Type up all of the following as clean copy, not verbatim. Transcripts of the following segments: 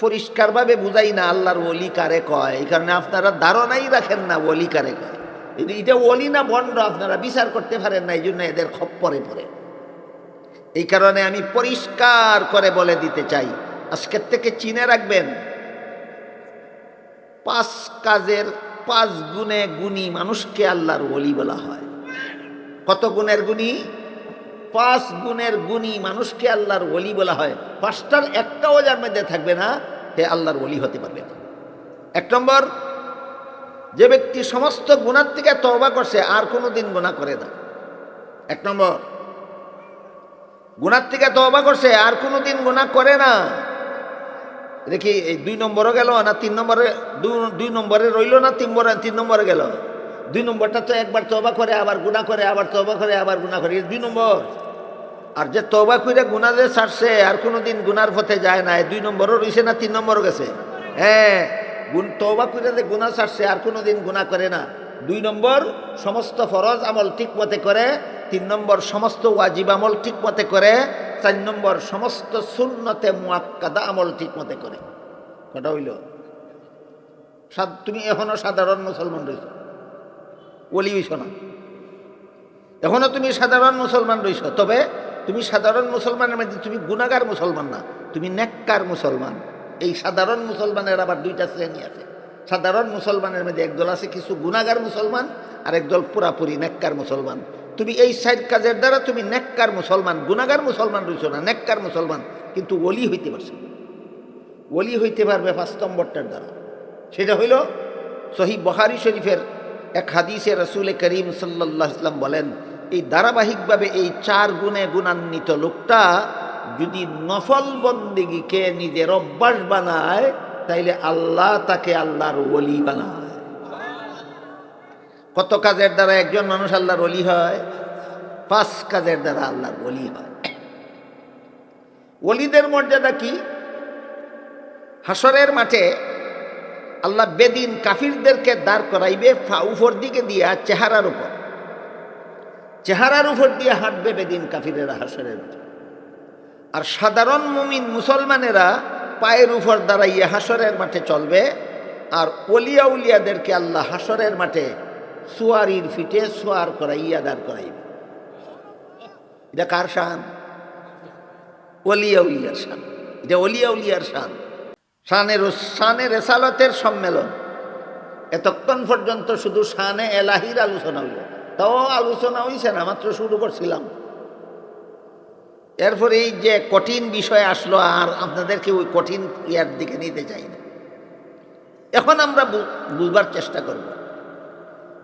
পরিষ্কারভাবে বুঝাই না আল্লাহর ওলি কারে কয়, এই কারণে আপনারা ধারণাই রাখেন না ওলি কারে কয়। এটা ওলি না বন্ড আপনারা বিচার করতে পারেন না, এই জন্য এদের খপ্পরে পড়ে। এই কারণে আমি পরিষ্কার করে বলে দিতে চাই, আজকের থেকে চিনে রাখবেন, 5 কাজের 5 গুণে গুণী মানুষকে আল্লাহর ওলি বলা হয়। কত গুণের গুণী? 5 গুণের গুণী মানুষকে আল্লাহর ওলি বলা হয়। 5টার একটাও যার মধ্যে থাকবে না, সে আল্লাহর ওলি হতে পারবে না। 1 নম্বর, যে ব্যক্তি সমস্ত গুনাহ থেকে তওবা করছে আর কোনোদিন গুনাহ করে না। 1 নম্বর, গুনাহ থেকে তওবা করছে আর কোনোদিন গুনাহ করে না। দেখি এই 2 নম্বরও গেল না 3 নম্বরে, 2 নম্বরে রইল না 3 নম্বরে গেল। 2 নম্বরটা তো একবার তওবা করে আবার গুনাহ করে, আবার তওবা করে আবার গুনাহ করে, 2 নম্বর। আর যে তওবা করে গুনাহ যে ছাড়ছে আর কোনোদিন গুনার পথে যায় না, 2 নম্বরও রইছে না 3 নম্বরও গেছে। হ্যাঁ, তওবা করে যে গুনাহ ছাড়ছে আর কোনোদিন গুনাহ করে না। 2 নম্বর, সমস্ত ফরজ আমল ঠিক মতে করে। 3 নম্বর, সমস্ত ওয়াজিব আমল ঠিক মতে করে। 4 নম্বর, সমস্ত সুন্নতে মুআক্কাদা আমল ঠিক মতে করে। কটা হইল? তুমি এখনো সাধারণ মুসলমান রইছ, ওলি হইছ না, এখনো তুমি সাধারণ মুসলমান রইছ। তবে তুমি সাধারণ মুসলমানের মধ্যে তুমি গুনাহগার মুসলমান না, তুমি নেককার মুসলমান। এই সাধারণ মুসলমানের আবার 2টা শ্রেণী আছে। সাধারণ মুসলমানের মধ্যে একদল আছে কিছু গুনাহগার মুসলমান, আর একদল পুরাপুরি নেককার মুসলমান। তুমি এই 4 কাজের দ্বারা তুমি নেককার মুসলমান, গুনাহগার মুসলমান রইছ না, নেককার মুসলমান। কিন্তু ওলি হইতে পারছে, ওলি হইতে পারবে 5 নম্বরটার দ্বারা। সেটা হইল সহিহ বুখারী শরীফের এক হাদিসে রাসূল করিম সাল্লাল্লাহু আলাইহি ওয়াসাল্লাম বলেন, এই ধারাবাহিকভাবে এই 4 গুণে গুণান্বিত লোকটা যদি নফল বন্দেগীকে নিজের অভ্যাস বানায়, তাইলে আল্লাহ তাকে আল্লাহর ওলি বানায়। কত কাজের দ্বারা একজন মানুষ আল্লাহর ওলি হয়? 5 কাজের দ্বারা আল্লাহর ওলি হয়। ওলিদের মর্যাদা কি? হাসরের মাঠে আল্লাহ বেদিন কাফিরদেরকে দাঁড় করাইবে উপর দিকে দিয়া চেহারার উপর দিয়ে হাঁটবে বেদিন কাফিরেরা হাসরের মাঠে। আর সাধারণ মুমিন মুসলমানেরা পায়ের উপর দাঁড়াইয়া হাসরের মাঠে চলবে। আর ওলিয়া উলিয়াদেরকে আল্লাহ হাসরের মাঠে সুয়ারির ফিটে সোয়ার করাইয়া দাঁড় করাইবে। এটা কার শান? ওলিয়া উলিয়ার শান। এটা ওলিয়া উলিয়ার শান, শানে রেসালতের সম্মেলন। এতক্ষণ পর্যন্ত শুধু শানে এলাহির আলোচনা হইল, তাও আলোচনা হইছে না, মাত্র শুরু করছিলাম। এরপরে এই যে কঠিন বিষয় আসলো, আর আপনাদেরকে ওই কঠিন ইয়ার দিকে নিতে চাই না। এখন আমরা বুঝবার চেষ্টা করব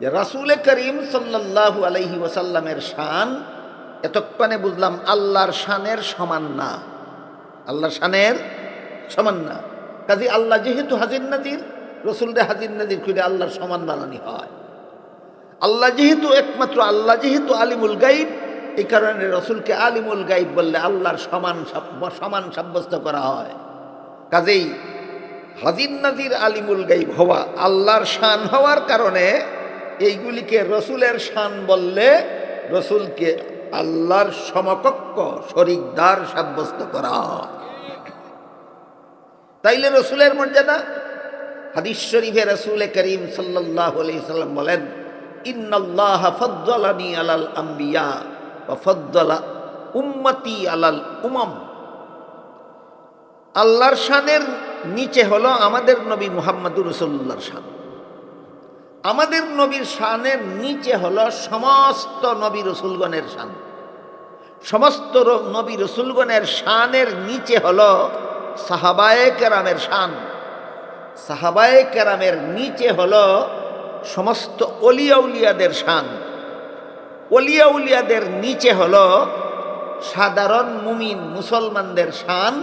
যে রাসূল করিম সাল্লাল্লাহু আলাইহি ওয়াসাল্লামের শান এতক্ষণে বুঝলাম আল্লাহর শানের সমান না, আল্লাহর শানের সমান না। কাজে আল্লাহ যেহেতু হাজির নাজির, রসুলরে হাজির নাজির করে আল্লাহর সমান বানানি হয়। আল্লাহ যেহেতু একমাত্র, আল্লাহ যেহেতু আলিমুল গাইব, এই কারণে রসুলকে আলিমুল গাইব বললে আল্লাহর সমান সাব্যস্ত করা হয়। কাজেই হাজির নাজির আলিমুল গাইব হওয়া আল্লাহর শান হওয়ার কারণে এইগুলিকে রসুলের শান বললে রসুলকে আল্লাহর সমকক্ষ শরীকদার সাব্যস্ত করা হয়। তাইলে রসুলের মর্যাদা, হাদিস শরীফে রাসূল করিম সাল্লাল্লাহু আলাইহি সাল্লাম বলেন, ইন্নাল্লাহা ফাদ্দালানি আলাল আম্বিয়া ওয়া ফাদ্দালা উম্মতি আলাল উমাম। আল্লাহর শানের নিচে হলো আমাদের নবী মুহাম্মদুর রাসূলুল্লাহর শান, আমাদের নবীর শানের নিচে হলো সমস্ত নবী রসুলগণের শান, সমস্ত নবী রসুলগণের শানের নিচে হলো সাহাবায়ে কেরামের শান, সাহাবায়ে কেরামের নিচে হলো সমস্ত ওলিয়া উলিয়াদের শান, ওলিয়া উলিয়াদের নিচে হলো সাধারণ মুমিন মুসলমানদের শান,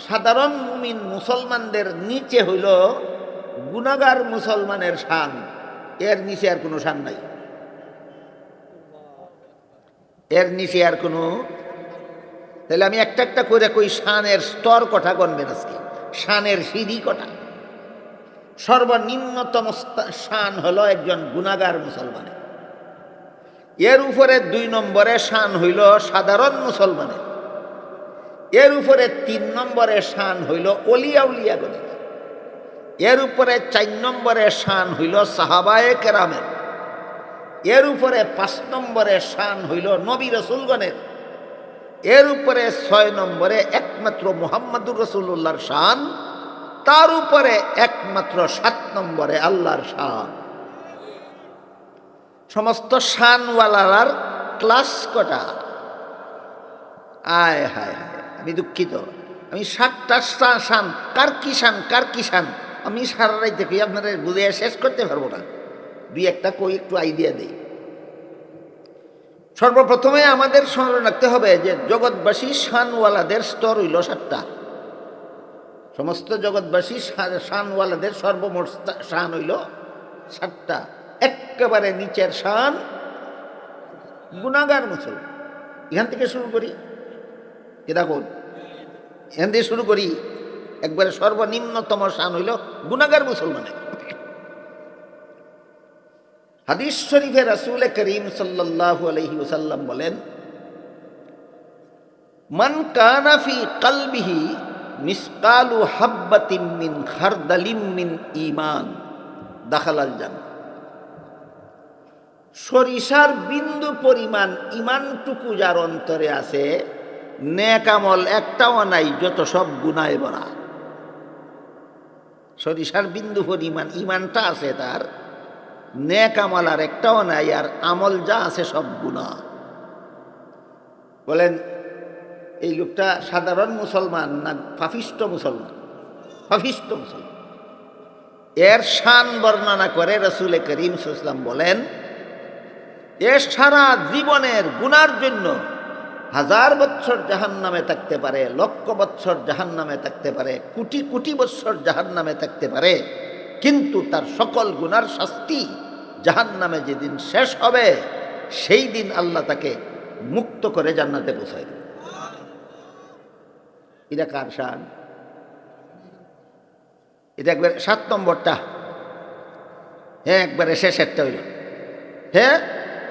সাধারণ মুমিন মুসলমানদের নিচে হইল গুনাহগার মুসলমানের শান। এর নিচে আর কোনো শান নাই, এর নিচে আর কোনো। তাহলে আমি একটা একটা করে কই, শানের স্তর কটা গণবেন আজকে, শানের সিঁড়ি কটা। সর্বনিম্নতম শান হলো একজন গুনাহগার মুসলমানের, এর উপরে 2 নম্বরে শান হইল সাধারণ মুসলমানের, এর উপরে 3 নম্বরে শান হইল অলিয়া উলিয়াগণের, এর উপরে 4 নম্বরে শান হইল সাহাবায়ে কেরামের, এর উপরে 5 নম্বরে শান হইল নবী রাসূলগণের, এর উপরে 6 নম্বরে একমাত্র মুহাম্মদুর রাসূলুল্লাহর শান, তার উপরে একমাত্র 7 নম্বরে আল্লাহর শান। সমস্ত শানওয়ালার ক্লাস কটা? আয় হায় হায়, আমি দুঃখিত, আমি 7টা শান, কার কি শান কার কি শান আমি সারা রাইতে কই আপনারা বুঝে শেষ করতে পারবো না। 2-1টা কই একটু আইডিয়া দেই। সর্বপ্রথমে আমাদের স্মরণ রাখতে হবে যে জগৎবাসী শানওয়ালাদের স্তর হইল 7টা। সমস্ত জগৎবাসী শানওয়ালাদের সর্বমোট শান হইল 7টা। একেবারে নিচের শান গুনাহগার মুসলমান। এখান থেকে শুরু করি, দেখুন এখান থেকে শুরু করি। একবারে সর্বনিম্নতম শান হইল গুনাহগার মুসলমানের। হাদিস শরীফে রাসূল করিম সাল্লাল্লাহু আলাইহি ওয়াসাল্লাম বলেন, মান কানা ফি কলবিহি মিসকালু হাব্বাতিন মিন খারদালিন মিন ঈমান দাখালাল জান্নাহ। সরিষার বিন্দু পরিমাণ ইমানটুকু যার অন্তরে আছে, নেক আমল একটাও নাই, যত সব গুনাহে ভরা। সরিষার বিন্দু পরিমাণ ইমানটা আছে তার, নেক আমল আর একটাও নাই, আর আমল যা আছে সব গুনাহ। বলেন এই লোকটা সাধারণ মুসলমান না পাপিষ্ট মুসলমান? পাপিষ্ট মুসলমান। এর শান বর্ণনা করে রাসূল করিম সাল্লাল্লাহু আলাইহি ওয়াসাল্লাম বলেন, এ সারা জীবনের গুনার জন্য 1000 বৎসর জাহান্নামে থাকতে পারে, লক্ষ বৎসর জাহান্নামে থাকতে পারে, কোটি কোটি বৎসর জাহান্নামে থাকতে পারে, কিন্তু তার সকল গুনার শাস্তি জাহান্নামে যেদিন শেষ হবে সেই দিন আল্লাহ তাকে মুক্ত করে জান্নাতে পৌঁছায় দেবে। এটা কার শান? এটা একবার 7 নম্বরটা। হ্যাঁ, একবারে শেষেরটা হইল, হ্যাঁ,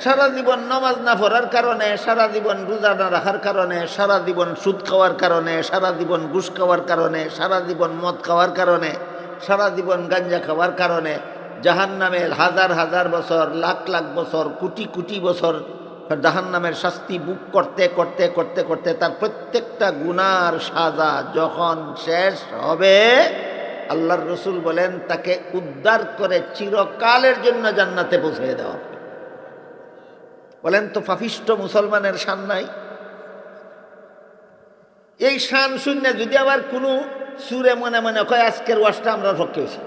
সারা জীবন নামাজ না পড়ার কারণে, সারা জীবন রোজা না রাখার কারণে, সারা জীবন সুদ খাওয়ার কারণে, সারা জীবন ঘুষ খাওয়ার কারণে, সারা জীবন মদ খাওয়ার কারণে, সারা জীবন গাঞ্জা খাওয়ার কারণে জাহান্নামের 1000 বছর, লাখ লাখ বছর, কোটি কোটি বছর জাহান্নামের শাস্তি বুক করতে করতে করতে করতে তার প্রত্যেকটা গুনার সাজা যখন শেষ হবে, আল্লাহর রাসূল বলেন তাকে উদ্ধার করে চিরকালের জন্য জান্নাতে পৌঁছে দেওয়া। বলেন তো পাপিষ্ট মুসলমানের শান নাই? এই শান শূন্য যদি আবার কোনো সুরে মনে মনে কয় আজকের ওয়াজটা আমরা পক্ষে হয়েছি,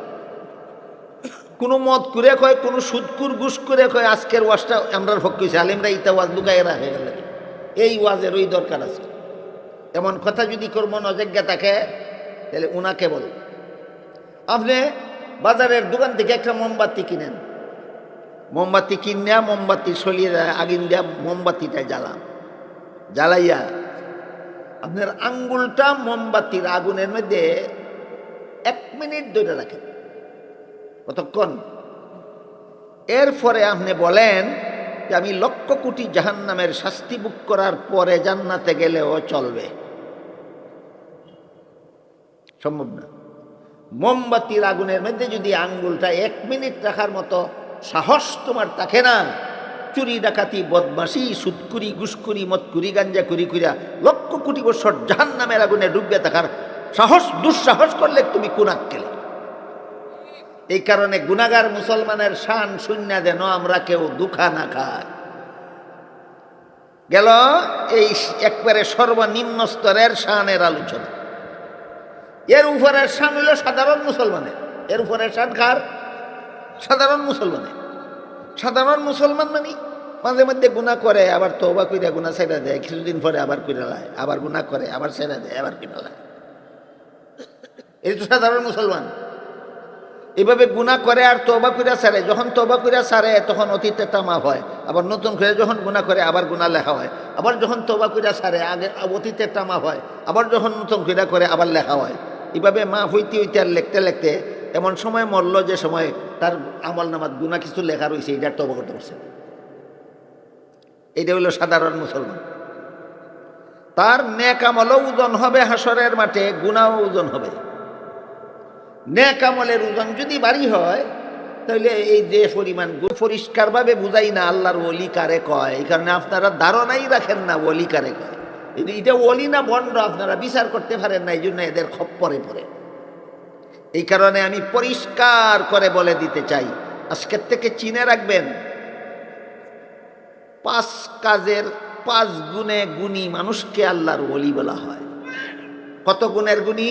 কোনো মদ করে কয়, কোনো সুদকুর ঘুষ করে কয় আজকের ওয়াজটা আমরা পক্ষে হয়েছি, আলিমরা ইতা ওয়াজ লুকায় রাখে গেল, এই ওয়াজের ওই দরকার আছে, এমন কথা যদি করবো অযোগ্য থাকে, তাহলে উনাকে বল। আপনি বাজারের দোকান থেকে একটা মোমবাতি কিনেন, মোমবাতি কিনিয়া মোমবাতি সলিয়ে দেয় আগুন দিয়া মোমবাতিটা জ্বালাইয়া আপনার আঙ্গুলটা মোমবাতির আগুনের মধ্যে 1 মিনিট ধরে রাখেন। কতক্ষণ? এরপরে আপনি বলেন যে আমি লক্ষ কোটি জাহান্নামের শাস্তি ভোগ করার পরে জান্নাতে গেলেও চলবে। সম্ভব না। মোমবাতির আগুনের মধ্যে যদি আঙ্গুলটা 1 মিনিট রাখার মতো সাহস তোমার থাকে না, চুরি ডাকাতি বদমাশি সুদকুরি ঘুষকুরি মদকুরি গাঞ্জা কুরি করিয়া লক্ষ কোটি বছর জাহান্নামের আগুনে ডুবে থাকার সাহস দুঃসাহস করলে তুমি কুনাক গেলে। এই কারণে গুনাহগার মুসলমানের শান শূন্য যেন আমরা কেউ দুঃখা না খায়। গেল এই একবারে সর্বনিম্ন স্তরের শানের আলোচনা। এর উপরের শান হইল সাধারণ মুসলমানের। এর উপরের শান কার? সাধারণ মুসলমানের। সাধারণ মুসলমান মানে মাঝে মধ্যে গুনাহ করে, আবার তওবা কইরা গুনাহ ছেড়ে দেয়, কিছুদিন পরে আবার কইরা লায়, আবার গুনাহ করে, আবার ছেড়ে দেয়, আবার কইরা লায়। এই তো সাধারণ মুসলমান। এভাবে গুনাহ করে আর তওবা কইরা ছাড়ে। যখন তওবা কইরা ছাড়ে তখন অতীতেরটা মাফ হয়, আবার নতুন করে যখন গুনাহ করে আবার গুনাহ লেখা হয়, আবার যখন তওবা কইরা ছাড়ে আগে অতীতেরটা মাফ হয়, আবার যখন নতুন কইরা করে আবার লেখা হয়। এভাবে মাফ হইতে হইতে আর লিখতে লিখতে এমন সময় মরল যে সময় তার আমল নামাত গুনাহ কিছু লেখা রয়েছে, এটা তওবা করতে পারছে। এইটা হইল সাধারণ মুসলমান। তার নেক আমলও ওজন হবে হাসরের মাঠে, গুনাহও ওজন হবে। নেক আমলের ওজন যদি ভারী হয় তাহলে এই যে পরিমাণ পরিষ্কারভাবে বুঝাই না আল্লাহর ওলি কারে কয়, এই কারণে আপনারা ধারণাই রাখেন না ওলি কারে কয়। এটা ওলি না ভণ্ড আপনারা বিচার করতে পারেন না, এই জন্য এদের খপ্পরে পড়ে। এই কারণে আমি পরিষ্কার করে বলে দিতে চাই, আজকের থেকে চিনে রাখবেন, 5 কাজের 5 গুণে গুণী মানুষকে আল্লাহর ওলি বলা হয়। কত গুণের গুণী?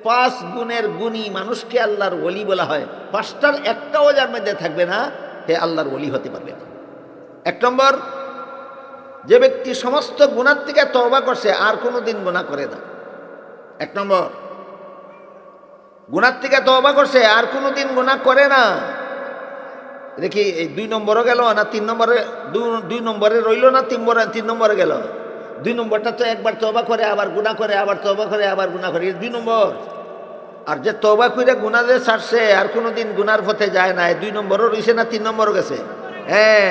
5 গুণের গুণী মানুষকে আল্লাহর ওলি বলা হয়। 5টার একটাও যার মধ্যে থাকবে না, হে আল্লাহর ওলি হতে পারবে না। 1 নম্বর, যে ব্যক্তি সমস্ত গুনাহ থেকে তওবা করছে আর কোনোদিন গুনাহ করে না। 1 নম্বর, গুনাহ থেকে তওবা করছে আর কোনোদিন গুনাহ করে না। দেখি এই 2 নম্বরও গেল না 3 নম্বরে, 2 নম্বরে রইল না 3 নম্বরে গেল। 2 নম্বরটা তো একবার তওবা করে আবার গুনাহ করে, আবার তওবা করে আবার গুনাহ করে, 2 নম্বর। আর যে তওবা করে গুনাহ যে ছাড়ছে আর কোনোদিন গুনার পথে যায় না, 2 নম্বরও রইছে না 3 নম্বরও গেছে। হ্যাঁ,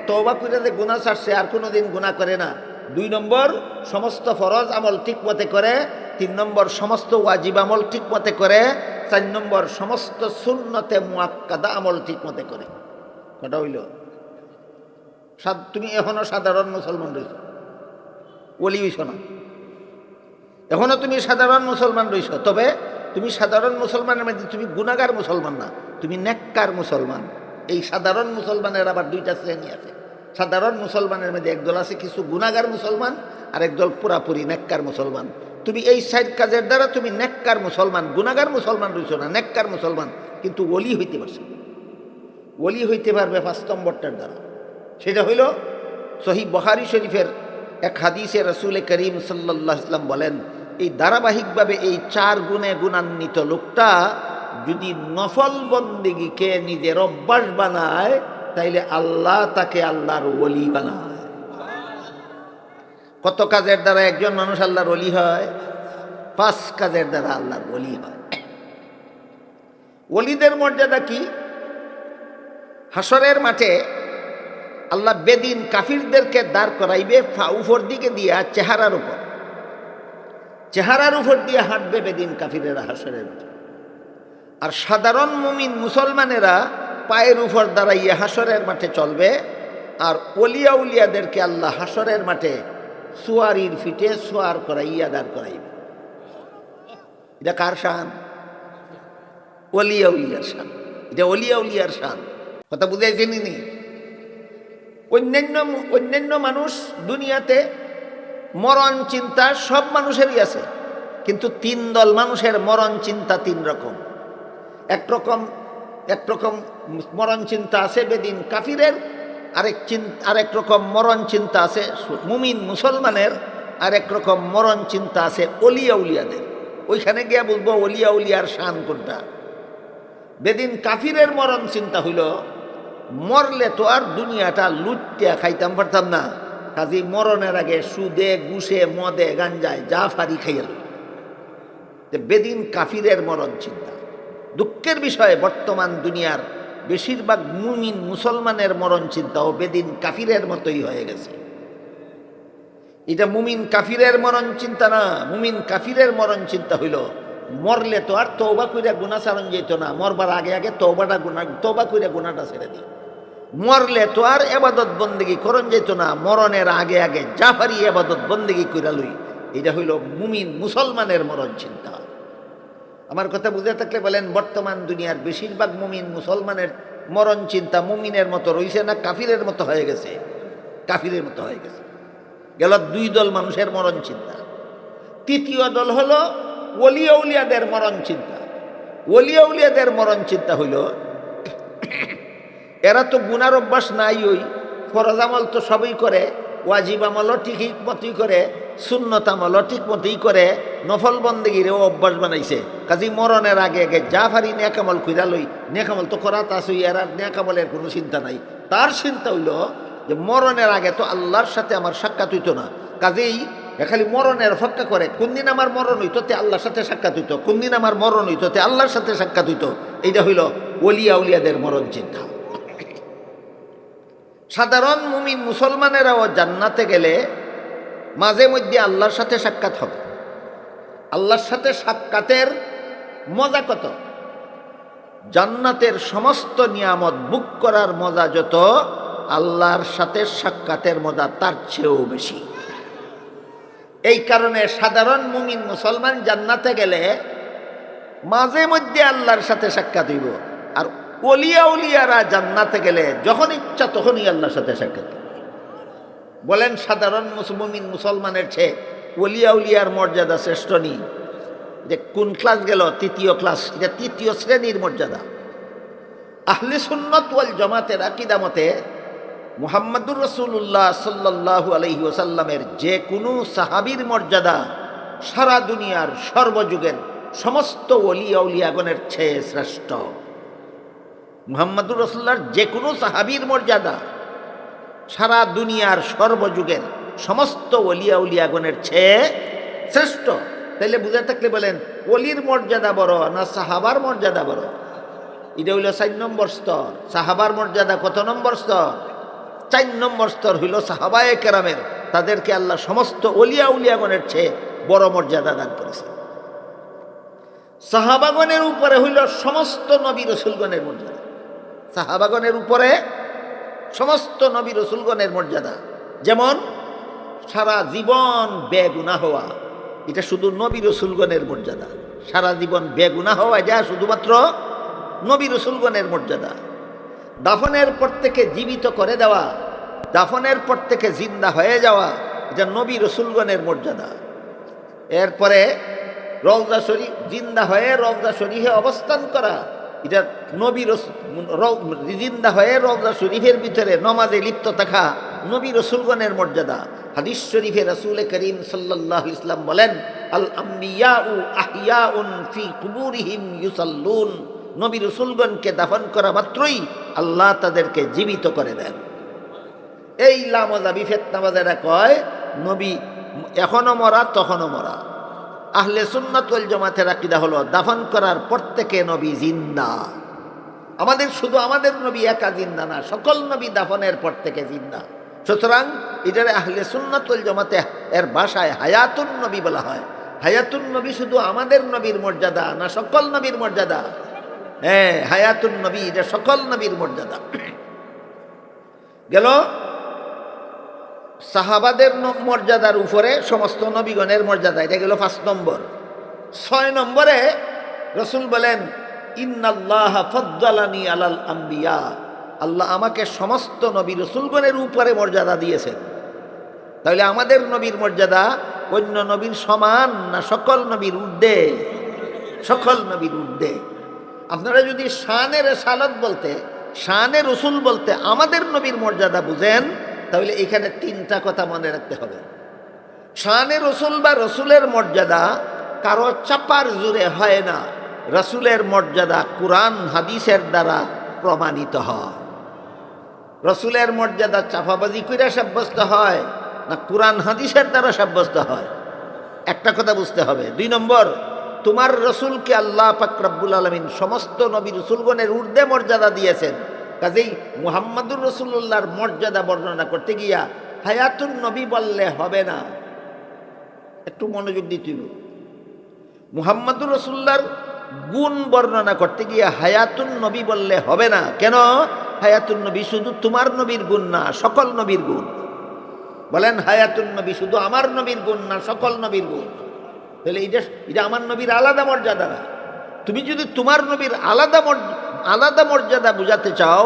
তওবা করে যে গুনাহ ছাড়ছে আর কোনোদিন গুনাহ করে না। 2 নম্বর, সমস্ত ফরজ আমল ঠিক মতে করে। 3 নম্বর, সমস্ত ওয়াজিব আমল ঠিক মতে করে। 4 নম্বর, সমস্ত সুন্নতে মুআক্কাদা আমল ঠিক মতে করে। কটা হইল? তুমি এখনো সাধারণ মুসলমান রইছ, ওলি হইছ না। এখনো তুমি সাধারণ মুসলমান রইছ, তবে তুমি সাধারণ মুসলমানের মধ্যে তুমি গুনাহগার মুসলমান না, তুমি নেককার মুসলমান। এই সাধারণ মুসলমানের আবার 2টা শ্রেণী আছে। সাধারণ মুসলমানের মধ্যে একদল আছে কিছু গুনাহগার মুসলমান, আর একদল পুরাপুরি নেককার মুসলমান। তুমি এই 4 কাজের দ্বারা তুমি নেককার মুসলমান, গুনাহগার মুসলমান রইছ না, নেককার মুসলমান। কিন্তু ওলি হইতে পারছে, ওলি হইতে পারবে 5 নম্বরটার দ্বারা। সেটা হইল সহিহ বুখারী শরীফের এক হাদিসে রাসূল করিম সাল্লাল্লাহু আলাইহি ওয়াসাল্লাম বলেন, এই ধারাবাহিকভাবে এই 4 গুণে গুণান্বিত লোকটা যদি নফল বন্দেগীকে নিজের অভ্যাস বানায়, তাইলে আল্লাহ তাকে আল্লাহর ওলি বানায়। কত কাজের দ্বারা একজন মানুষ আল্লাহর ওলি হয়? 5 কাজের দ্বারা আল্লাহর ওলি হয়। ওলিদের মর্যাদা কি? হাসরের মাঠে আল্লাহ বেদিন কাফিরদেরকে দাঁড় করাইবে উপর দিকে দিয়া চেহারার উপর দিয়ে হাঁটবে বেদিন কাফিরেরা হাসরের মাঠে। আর সাধারণ মুমিন মুসলমানেরা পায়ের উপর দাঁড়াইয়া হাসরের মাঠে চলবে। আর ওলিয়া উলিয়াদেরকে আল্লাহ হাসরের মাঠে সুয়ারির ফিটে সোয়ার করাইয়া দাঁড় করাইবে। এটা কার শান? ওলিয়া উলিয়ার শান। এটা ওলিয়া উলিয়ার শান। কথা বুঝাইছেন নি? অন্যান্য মানুষ দুনিয়াতে মরণ চিন্তা সব মানুষেরই আছে, কিন্তু 3 দল মানুষের মরণ চিন্তা 3 রকম। এক রকম মরণ চিন্তা আছে বেদিন কাফিরের, আরেক রকম মরণ চিন্তা আছে মুমিন মুসলমানের, আরেক রকম মরণ চিন্তা আছে ওলিয়া উলিয়াদের। ওইখানে গিয়া বুঝবো ওলিয়া উলিয়ার শান কোনটা। বেদিন কাফিরের মরণ চিন্তা হইল, মরলে তো আর দুনিয়াটা লুটিয়া খাইতাম পারতাম না, কাজী মরণের আগে সুদে ঘুষে মদে গাঞ্জায় যা ফারি খাইয়া। বেদিন কাফিরের মরণ চিন্তা। দুঃখের বিষয়ে বর্তমান দুনিয়ার বেশিরভাগ মুমিন মুসলমানের মরণ চিন্তাও বেদিন কাফিরের মতোই হয়ে গেছে। এটা মুমিন কাফিরের মরণ চিন্তা না। মুমিন কাফিরের মরণ চিন্তা হইল, মরলে তো আর তওবা কইরা গুনাহ ছাড়ন যেত না, মরবার আগে আগে তওবা কইরা গুনাহটা ছেড়ে দিই। মরলে তো আর ইবাদত বন্দেগী করন যেত না, মরণের আগে আগে জাফারি ইবাদত বন্দেগী কইরা লই। এটা হইল মুমিন মুসলমানের মরণ চিন্তা। আমার কথা বুঝে থাকলে বলেন, বর্তমান দুনিয়ার বেশিরভাগ মুমিন মুসলমানের মরণ চিন্তা মুমিনের মতো রইছে না কাফিরের মতো হয়ে গেছে? কাফিরের মতো হয়ে গেছে। গেল 2 দল মানুষের মরণ চিন্তা। 3য় দল হলো ওলিয়া উলিয়াদের মরণ চিন্তা। ওলিয়া উলিয়াদের মরণ চিন্তা হইল, এরা তো গুনার অভ্যাস নাই, ওই ফরজ আমল তো সবই করে, ওয়াজিব আমলও ঠিক মতোই করে, সুন্নত আমলও ঠিক মতোই করে, নফল বন্দেগীরেও অভ্যাস বানাইছে। কাজী মরণের আগে আগে যা পারি নেকামল কইরা লই, নেকামল তো করা তাছই, এর আর নেকামলের কোনো চিন্তা নাই। তার চিন্তা হইল যে মরণের আগে তো আল্লাহর সাথে আমার সাক্ষাৎ হইতো না, কাজেই খালি মরণের অপেক্ষা করে কোন দিন আমার মরণ হইতো তে আল্লাহর সাথে সাক্ষাৎ হইতো, কোন দিন আমার মরণ হইতো তে আল্লাহর সাথে সাক্ষাৎ হইতো। এইটা হইল ওলিয়া উলিয়াদের মরণ চিন্তা। সাধারণ মুমিন মুসলমানেরাও জান্নাতে গেলে মাঝে মধ্যে আল্লাহর সাথে সাক্ষাৎ হবে। আল্লাহর সাথে সাক্ষাতের মজা কত! জান্নাতের সমস্ত নিয়ামত বুক করার মজা যত, আল্লাহর সাথে সাক্ষাতের মজা তার চেয়েও বেশি। এই কারণে সাধারণ মুমিন মুসলমান জান্নাতে গেলে মাঝে মধ্যে আল্লাহর সাথে সাক্ষাৎ হইব, আর ওলিয়া উলিয়ারা জান্নাতে গেলে যখন ইচ্ছা তখনই আল্লাহর সাথে সাক্ষাৎ। বলেন সাধারণ মুমিন মুসলমানের চেয়ে ওলিয়া উলিয়ার মর্যাদা শ্রেষ্ঠ নি? যে কোন ক্লাস গেল? তৃতীয় ক্লাস, এটা তৃতীয় শ্রেণীর মর্যাদা। আহলে সুন্নাত ওয়াল জামাতের আকীদা মতে মুহাম্মদুর রাসূলুল্লাহ সাল্লাল্লাহু আলাইহি ওয়াসাল্লামের যে কোনো সাহাবীর মর্যাদা সারা দুনিয়ার সর্বযুগের সমস্ত ওলিয়া উলিয়াগণের চেয়ে শ্রেষ্ঠ। মুহাম্মদুর রাসূলুল্লাহর যে কোনো সাহাবীর মর্যাদা সারা দুনিয়ার সর্বযুগের সমস্ত ওলিয়া উলিয়াগণের চেয়ে শ্রেষ্ঠ। তাইলে বুঝে থাকলে বলেন, ওলির মর্যাদা বড় না সাহাবার মর্যাদা বড়? এটা হইল 4 নম্বর স্তর। সাহাবার মর্যাদা কত নম্বর স্তর? 4 নম্বর স্তর হইল সাহাবায়ে কেরামের। তাদেরকে আল্লাহ সমস্ত ওলিয়া উলিয়াগণের চেয়ে বড় মর্যাদা দান করেছে। সাহাবাগণের উপরে হইল সমস্ত নবী রসুলগণের মর্যাদা। সাহাবাগণের উপরে সমস্ত নবী রসুলগণের মর্যাদা। যেমন সারা জীবন বেগুনাহ হওয়া, এটা শুধু নবী রসুলগণের মর্যাদা। সারা জীবন বেগুনাহ হওয়া, এটা শুধুমাত্র নবী রসুলগণের মর্যাদা। দাফনের পর থেকে জীবিত করে দেওয়া, দাফনের পর থেকে জিন্দা হয়ে যাওয়া, এটা নবী রসুলগণের মর্যাদা। এরপরে রওজা শরীফ, জিন্দা হয়ে রওজা শরীফে অবস্থান করা, এটা নবী জিন্দা হয়ে রওজা শরীফের ভিতরে নমাজে লিপ্ত থাকা, নবী রসুলগণের মর্যাদা। হাদিস শরীফে রাসূল করিম সাল্লাল্লাহু আলাইহি ওয়াসাল্লাম বলেন, আল আম্বিয়াউ আহিয়াউন ফি কুবুরিহিম ইউসাল্লুন। নবী রসুলগণকে দাফন করা মাত্রই আল্লাহ তাদেরকে জীবিত করে দেন। এই লামজাবি ফেতনাবাদেরা কয় নবী এখনো মরা তখনও মরা। আহলে সুন্নাত ওয়াল জামাতের আকীদা হলো দাফন করার পর থেকে নবী জিন্দা। আমাদের শুধু আমাদের নবী একা জিন্দা না, সকল নবী দাফনের পর থেকে জিন্দা। সুতরাং এটারে আহলে সুন্নাত ওয়াল জামাতে এর ভাষায় হায়াতুন নবী বলা হয়। হায়াতুন নবী শুধু আমাদের নবীর মর্যাদা না, সকল নবীর মর্যাদা। হ্যাঁ, হায়াতুন নবী এটা সকল নবীর মর্যাদা। গেল সাহাবাদের মর্যাদার উপরে সমস্ত নবীগণের মর্যাদা, এটা গেল 5 নম্বর। 6 নম্বরে রসুল বলেন, ইন্নাল্লাহা ফাদ্দালানি আলাল আম্বিয়া। আল্লাহ আমাকে সমস্ত নবী রসুলগণের উপরে মর্যাদা দিয়েছেন। তাহলে আমাদের নবীর মর্যাদা অন্য নবীর সমান না সকল নবীর ঊর্ধ্বে? সকল নবীর ঊর্ধ্বে। আপনারা যদি শানের রেসালত বলতে, শানের রসুল বলতে আমাদের নবীর মর্যাদা বুঝেন, তাহলে এখানে 3টা কথা মনে রাখতে হবে। শানে রসুল বা রসুলের মর্যাদা কারো চাপার জোরে হয় না। রসুলের মর্যাদা কুরআন হাদিসের দ্বারা প্রমাণিত হয়। রসুলের মর্যাদা চাপাবাজি করে সাব্যস্ত হয় না কুরআন হাদিসের দ্বারা সাব্যস্ত হয়? একটা কথা বুঝতে হবে। 2 নম্বর, তোমার রসুলকে আল্লাহ পাক রব্বুল আলামিন সমস্ত নবী রসুলগণের ঊর্ধ্বে মর্যাদা দিয়েছেন। কাজেই মুহাম্মদুর রাসূলুল্লাহর মর্যাদা বর্ণনা করতে গিয়া হায়াতুন নবী বললে হবে না। একটু মনোযোগ দিতে হবে। মুহাম্মদুর রাসূলুল্লাহর গুণ বর্ণনা করতে গিয়া হায়াতুন নবী বললে হবে না। কেন? হায়াতুন নবী শুধু তোমার নবীর গুণ না, সকল নবীর গুণ। বলেন, হায়াতুন নবী শুধু আমার নবীর গুণ না, সকল নবীর গুণ। তাহলে এটা আমার নবীর আলাদা মর্যাদা না। তুমি যদি তোমার নবীর আলাদা মর্যাদা বুঝাতে চাও,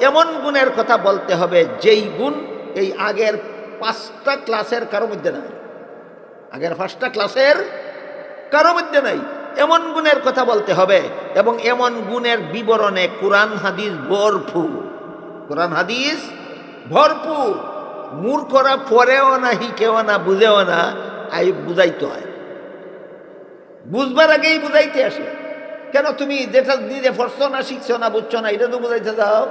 এমন গুণের কথা বলতে হবে যেই গুণ এই আগের 5টা ক্লাসের কারো মধ্যে নাই। আগের 5টা ক্লাসের কারো মধ্যে নাই। এমন গুণের কথা বলতে হবে, এবং এমন গুণের বিবরণে কোরআন হাদিস ভরপুর। কোরআন হাদিস ভরপুর। মূর্খরা পড়েও না, হিকেও না, বুঝেও না, বুঝাইতে হয়। বুঝবার আগেই বুঝাইতে আসে। কেন তুমি যেটা নিজে পড়ছো না, শিখছো না, বুঝছো না, এটা তো বুঝাইতে যাও।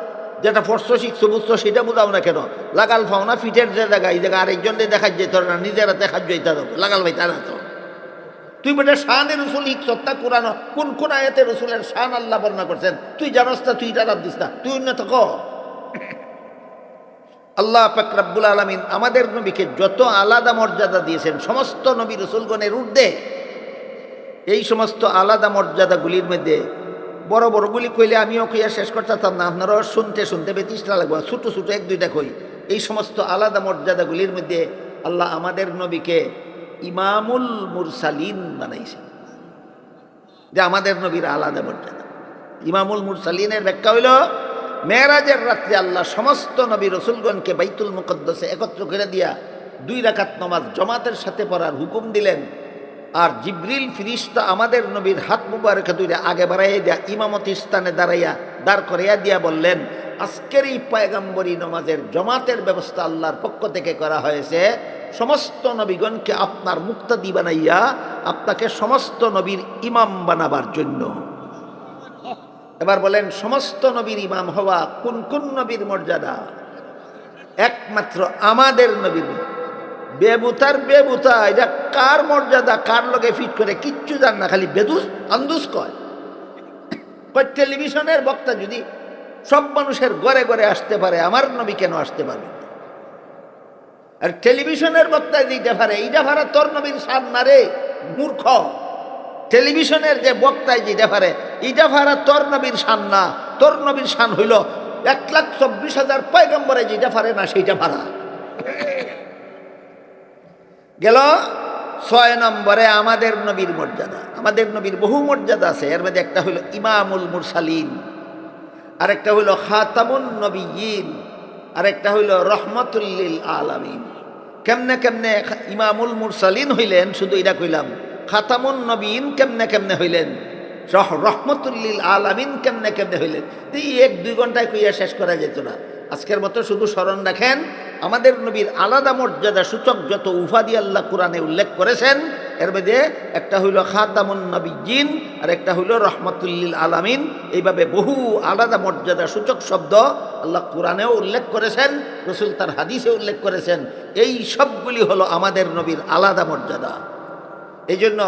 যেটা পড়ছো, শিখছো, বুঝছো, সেটা বুঝাও না কেন? লাগাল ফাও না ফিটের যে জায়গা, এই জায়গা আরেকজনকে দেখার যেত না, নিজেরা দেখার যেতে হবে। লাগাল ভাই তা না তো। তুই বেটা শানে রসুল শিখছো, তা কোরআন কোন কোন আয়াতে রসুলের শান আল্লাহ বর্ণনা করছেন তুই জানোস না? তুই এটা রাত দিস না, তুই উন্নত ক। আল্লাহ পাক রব্বুল আলামিন আমাদের নবীকে যত আলাদা মর্যাদা দিয়েছেন সমস্ত নবী রসুলগণের ঊর্ধ্বে, এই সমস্ত আলাদা মর্যাদাগুলির মধ্যে বড় বড়গুলি কইলে আমিও কইয়া শেষ করতাম না, আপনারাও শুনতে শুনতে বেতিষ্ঠা লাগবে, ছোটো ছোটো এক দুইটা কই। এই সমস্ত আলাদা মর্যাদাগুলির মধ্যে আল্লাহ আমাদের নবীকে ইমামুল মুরসালিন বানাইছেন, যে আমাদের নবীর আলাদা মর্যাদা। ইমামুল মুরসালিনের ব্যাখ্যা হইল, মেরাজের রাত্রে আল্লাহ সমস্ত নবী রসুলগণকে বাইতুল মুকদ্দাসে একত্র করে দিয়া 2 রাকাত নামাজ জামাতের সাথে পড়ার হুকুম দিলেন। আর জিবরিল ফিরিস্তা আমাদের নবীর হাত মুবারকে দুইটা আগে বাড়াইয়া দিয়া ইমামতি স্থানে দাঁড় করাইয়া দিয়া বললেন, আজকের এই পয়গম্বরী নামাজের জামাতের ব্যবস্থা আল্লাহর পক্ষ থেকে করা হয়েছে সমস্ত নবীগণকে আপনার মুক্তাদি বানাইয়া আপনাকে সমস্ত নবীর ইমাম বানাবার জন্য। এবার বলেন, সমস্ত নবীর ইমাম হওয়া কোন কোন নবীর মর্যাদা? একমাত্র আমাদের নবীর। বেবুতার বেবুতা, এটা কার মর্যাদা, কার লগে ফিট করে কিচ্ছু জান না, খালি বেদুস আন্দুস কয়। টেলিভিশনের বক্তা যদি সব মানুষের ঘরে ঘরে আসতে পারে, আমার নবী কেন আসতে পারবে? আর টেলিভিশনের বক্তা যেটা পারে, এইটা পারে তোর নবীর শান না রে মূর্খ। টেলিভিশনের যে বক্তায় যেটা পারে, এইটা পারে তোর নবীর শান না। তোর নবীর শান হইল 1,24,000 পয়গম্বরে যেটা পারে না, সেইটা পারা। গেল 6 নম্বরে আমাদের নবীর মর্যাদা। আমাদের নবীর বহু মর্যাদা আছে, এর মধ্যে একটা হইল ইমামুল মুরসালিন, আরেকটা হইল খাতামুন নবিয়্যিন, আরেকটা হইল রহমাতুল লিল আলামিন। কেমনে কেমনে ইমামুল মুরসালিন হইলেন শুধু এটা কইলাম, খাতামুন নবীন কেমনে কেমনে হইলেন, রহমাতুল লিল আলামিন কেমনে কেমনে হইলেন, এই 1-2 ঘন্টায় কইয়া শেষ করা যেত না। আজকের মতো শুধু স্মরণ রাখেন, আমাদের নবীর আলাদা মর্যাদা সূচক যত উপাধি আল্লাহ কোরআনে উল্লেখ করেছেন, এর মধ্যে একটা হইল খাতামুন নবিয়্যিন আর একটা হইল রহমাতুল লিল আলামিন। এইভাবে বহু আলাদা মর্যাদা সূচক শব্দ আল্লাহ কোরআনেও উল্লেখ করেছেন, রসুল তার হাদিসে উল্লেখ করেছেন। এই সবগুলি হলো আমাদের নবীর আলাদা মর্যাদা। এই জন্য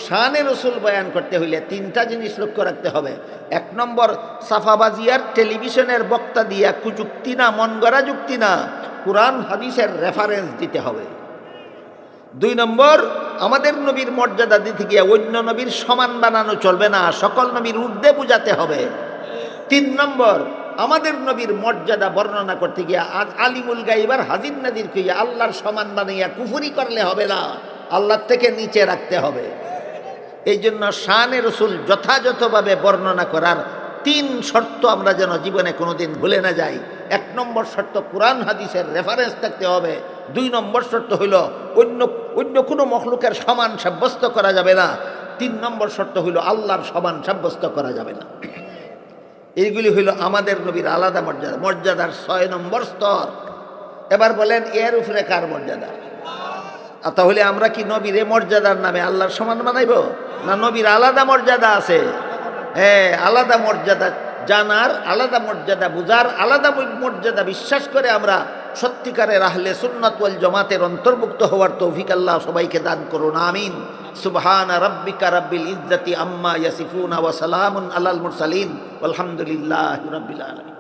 শানে রসুল বয়ান করতে হইলে 3টা জিনিস লক্ষ্য রাখতে হবে। 1 নম্বর, সাফাবাজিয়ার টেলিভিশনের বক্তা দিয়া কুযুক্তি না, মন গড়া যুক্তি না, কোরআন হাদিসের রেফারেন্স দিতে হবে। 2 নম্বর, আমাদের নবীর মর্যাদা দিতে গিয়ে অন্য নবীর সমান বানানো চলবে না, সকল নবীর ঊর্ধ্বে বুঝাতে হবে। 3 নম্বর, আমাদের নবীর মর্যাদা বর্ণনা করতে গিয়ে আলিমুল গাইবার হাজির নাজির কইয়া আল্লাহর সমান বানাইয়া কুফরি করলে হবে না, আল্লাহর থেকে নিচে রাখতে হবে। এই জন্য শানে রসুল যথাযথভাবে বর্ণনা করার 3 শর্ত আমরা যেন জীবনে কোনোদিন ভুলে না যাই। 1 নম্বর শর্ত, কোরআন হাদিসের রেফারেন্স থাকতে হবে। 2 নম্বর শর্ত হইল অন্য কোনো মখলুকের সমান সাব্যস্ত করা যাবে না। 3 নম্বর শর্ত হইল আল্লাহর সমান সাব্যস্ত করা যাবে না। এইগুলি হইল আমাদের নবীর আলাদা মর্যাদা, মর্যাদার 6 নম্বর স্তর। এবার বলেন, এর উপরে কার মর্যাদা? তাহলে আমরা কি নবীর মর্যাদার নামে আল্লাহর সমান বানাইব? না, নবীর আলাদা মর্যাদা আছে। হ্যাঁ, আলাদা মর্যাদা জানার, আলাদা মর্যাদা বুঝার, আলাদা মর্যাদা বিশ্বাস করে আমরা সত্যিকারের আহলে সুন্নাত ওয়াল জামাতের অন্তর্ভুক্ত হওয়ার তৌফিক আল্লাহ সবাইকে দান করুন, আমিন। সুবহানা রাব্বিকা রাব্বিল ইজ্জাতি আম্মা ইয়াসিফুনা ওয়া সালামুন আলাল মুরসালিন ওয়ালহামদুলিল্লাহি রাব্বিল আলামিন।